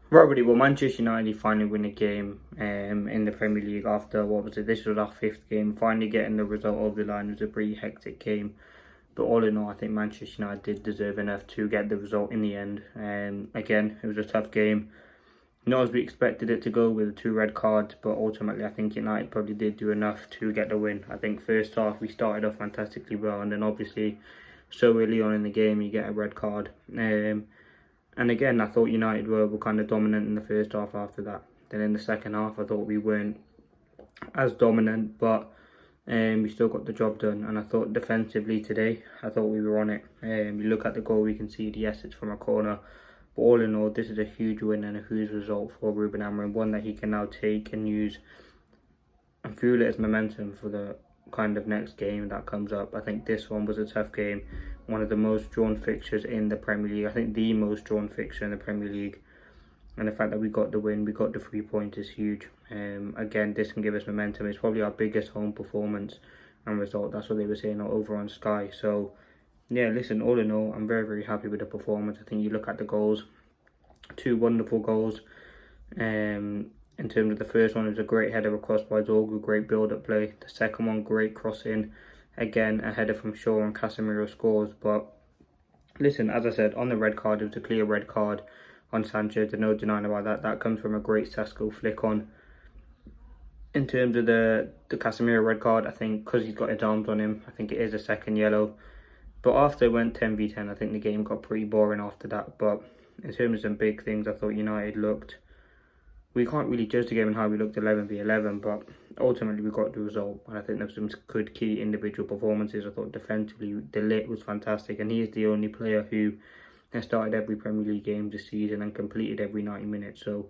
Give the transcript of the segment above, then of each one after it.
Right, buddy. Well, Manchester United finally win a game in the Premier League after, what was it? This was our fifth game. Finally getting the result over the line. It was a pretty hectic game. But all in all, I think Manchester United did deserve enough to get the result in the end. Again, it was a tough game. Not as we expected it to go with the two red cards, but ultimately I think United probably did do enough to get the win. I think first half we started off fantastically well, and then obviously so early on in the game you get a red card. And again, I thought United were kind of dominant in the first half after that. Then in the second half, I thought we weren't as dominant, but we still got the job done. And I thought defensively today, I thought we were on it. You look at the goal, we can see, yes, it's from a corner. But all in all, this is a huge win and a huge result for Ruben Amorim, one that he can now take and use and fuel it as momentum for the kind of next game that comes up. I think this one was a tough game, one of the most drawn fixtures in the Premier League. I think the most drawn fixture in the Premier League. And the fact that we got the win, we got the 3 points is huge. Again, this can give us momentum. It's probably our biggest home performance and result. That's what they were saying over on Sky. So, yeah, listen, all in all, I'm very, very happy with the performance. I think you look at the goals, two wonderful goals. In terms of the first one, it was a great header across by Dorgu, great build-up play. The second one, great cross-in. Again, a header from Shaw and Casemiro scores. But listen, as I said, on the red card, it was a clear red card on Sanchez. There's no denying about that. That comes from a great Sesko flick on. In terms of the Casemiro red card, I think because he's got his arms on him, I think it is a second yellow. But after it went 10v10, I think the game got pretty boring after that. But in terms of some big things, I thought United looked... We can't really judge the game on how we looked 11v11, but ultimately we got the result. And I think there's some good key individual performances. I thought defensively, De Ligt was fantastic, and he is the only player who has started every Premier League game this season and completed every 90 minutes. So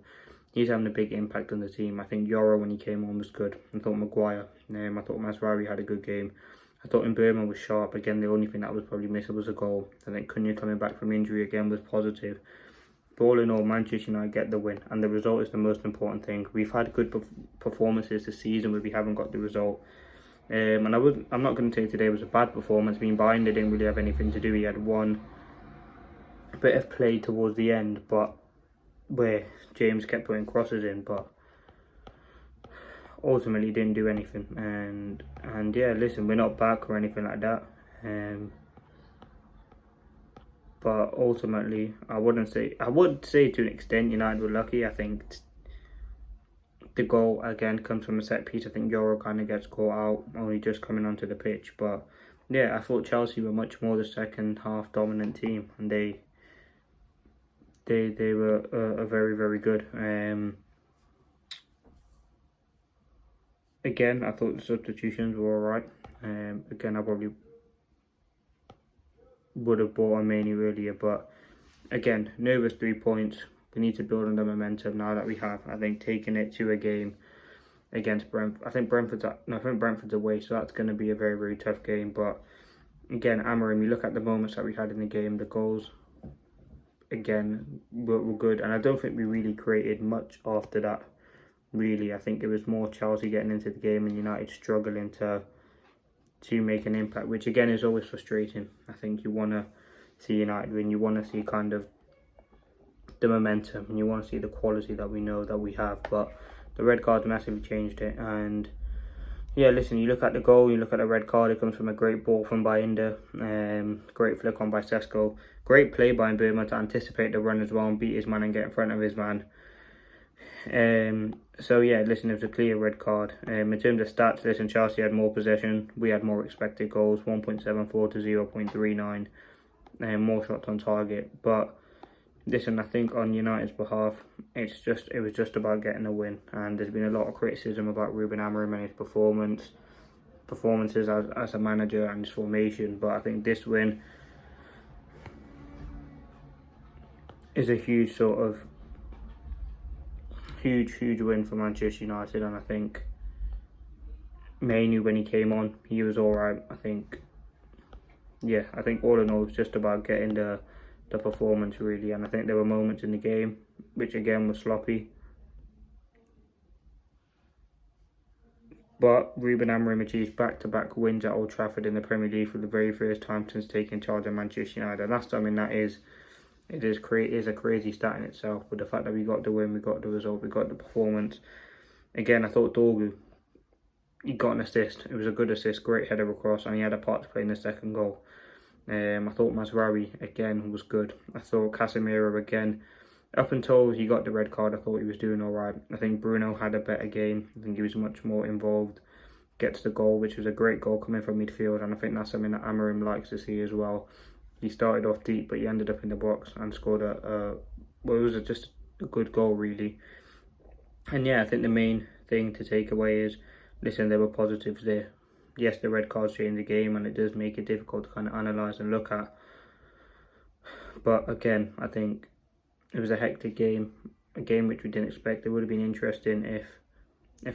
he's having a big impact on the team. I think Yoro, when he came on, was good. I thought Maguire, I thought Masraoui had a good game. I thought Mbeumo was sharp. Again, the only thing that was probably missing was a goal. I think Cunha coming back from injury again was positive. But all in all, Manchester United get the win, and the result is the most important thing. We've had good performances this season where we haven't got the result. And I'm not going to say today was a bad performance. I mean, Binder didn't really have anything to do. He had one bit of play towards the end, but where James kept putting crosses in, but ultimately didn't do anything. And yeah, listen, we're not back or anything like that. But ultimately, I would say to an extent United were lucky. I think the goal again comes from a set piece. I think Yoro kind of gets caught out, only just coming onto the pitch. But yeah, I thought Chelsea were much more the second half dominant team, and they were a very, very good. Again, I thought the substitutions were alright. Again, I probably would have bought on Manu earlier, but again, nervous 3 points. We need to build on the momentum now that we have. I think taking it to a game against Brentford. I think Brentford's away, so that's going to be a very, very tough game. But again, Amorim, you look at the moments that we had in the game, the goals again were good, and I don't think we really created much after that. Really, I think it was more Chelsea getting into the game and United struggling to make an impact, which again is always frustrating. I think you want to see United win, you want to see kind of the momentum, and you want to see the quality that we know that we have, but the red card massively changed it. And yeah, listen, you look at the goal, you look at the red card, it comes from a great ball from Binder, great flick on by Sesko, great play by Mbeumo to anticipate the run as well and beat his man and get in front of his man. So yeah, listen, it was a clear red card. In terms of stats, listen, Chelsea had more possession, we had more expected goals, 1.74 to 0.39, more shots on target. But listen, I think on United's behalf, it was just about getting a win. And there's been a lot of criticism about Ruben Amorim and his performances as a manager and his formation. But I think this win is a huge huge win for Manchester United. And I think Manu, when he came on, he was alright. I think all in all, it's just about getting the performance really. And I think there were moments in the game which again was sloppy, but Ruben Amorim achieves back-to-back wins at Old Trafford in the Premier League for the very first time since taking charge of Manchester United. And that's something that is it is a crazy stat in itself. But the fact that we got the win, we got the result, we got the performance. Again, I thought Dorgu, he got an assist. It was a good assist, great header across, and he had a part to play in the second goal. I thought Mazraoui again was good. I thought Casemiro again, up until he got the red card, I thought he was doing alright. I think Bruno had a better game. I think he was much more involved. Gets the goal, which was a great goal coming from midfield, and I think that's something that AMORIM likes to see as well. He started off deep, but he ended up in the box and scored it was just a good goal, really. And yeah, I think the main thing to take away is, listen, there were positives there. Yes, the red cards change the game, and it does make it difficult to kind of analyse and look at. But again, I think it was a hectic game, a game which we didn't expect. It would have been interesting if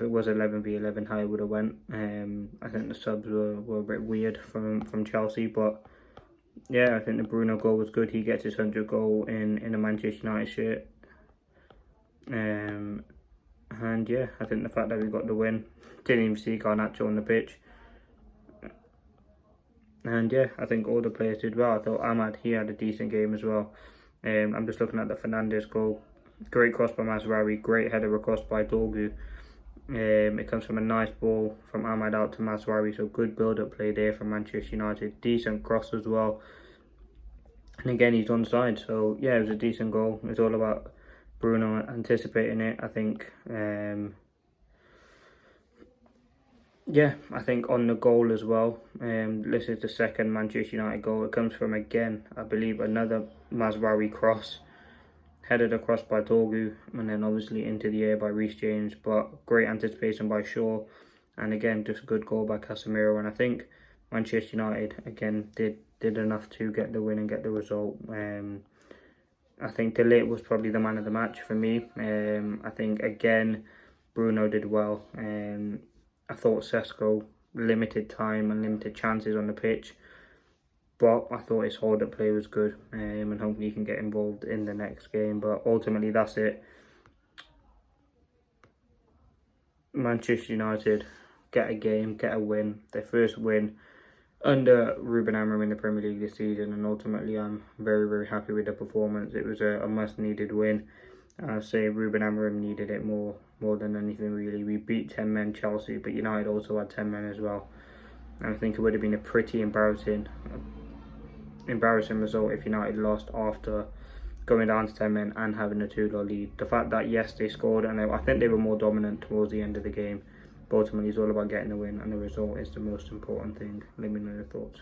it was 11v11, how it would have went. I think the subs were a bit weird from Chelsea, but yeah, I think the Bruno goal was good. He gets his 100th goal in a Manchester United shirt. And yeah, I think the fact that we got the win, didn't even see Garnacho on the pitch. And yeah, I think all the players did well. I thought Ahmad, he had a decent game as well. I'm just looking at the Fernandes goal. Great cross by Mazraoui, great header across by Dorgu. It comes from a nice ball from Ahmad out to Mazraoui, so good build-up play there from Manchester United. Decent cross as well. And again, he's onside, so yeah, it was a decent goal. It's all about Bruno anticipating it, I think. Yeah, I think on the goal as well, this is the second Manchester United goal. It comes from, again, I believe, another Mazraoui cross, headed across by Dorgu, and then obviously into the air by Reece James, but great anticipation by Shaw, and again, just a good goal by Casemiro. And I think Manchester United, again, did enough to get the win and get the result. I think De Ligt was probably the man of the match for me. I think, again, Bruno did well. I thought Sesko, limited time and limited chances on the pitch, but I thought his hold-up play was good, and hopefully he can get involved in the next game. But ultimately, that's it. Manchester United get a game, get a win, their first win under RUBEN in the Premier League this season, and ultimately I'm very, very happy with the performance. It was a much-needed win. I say RUBEN needed it more than anything, really. We beat 10 men Chelsea, but United also had 10 men as well. And I think it would have been a pretty embarrassing result if United lost after going down to 10 men and having a 2-0 lead. The fact that, yes, they scored, and I think they were more dominant towards the end of the game, but ultimately it's all about getting the win, and the result is the most important thing. Let me know your thoughts.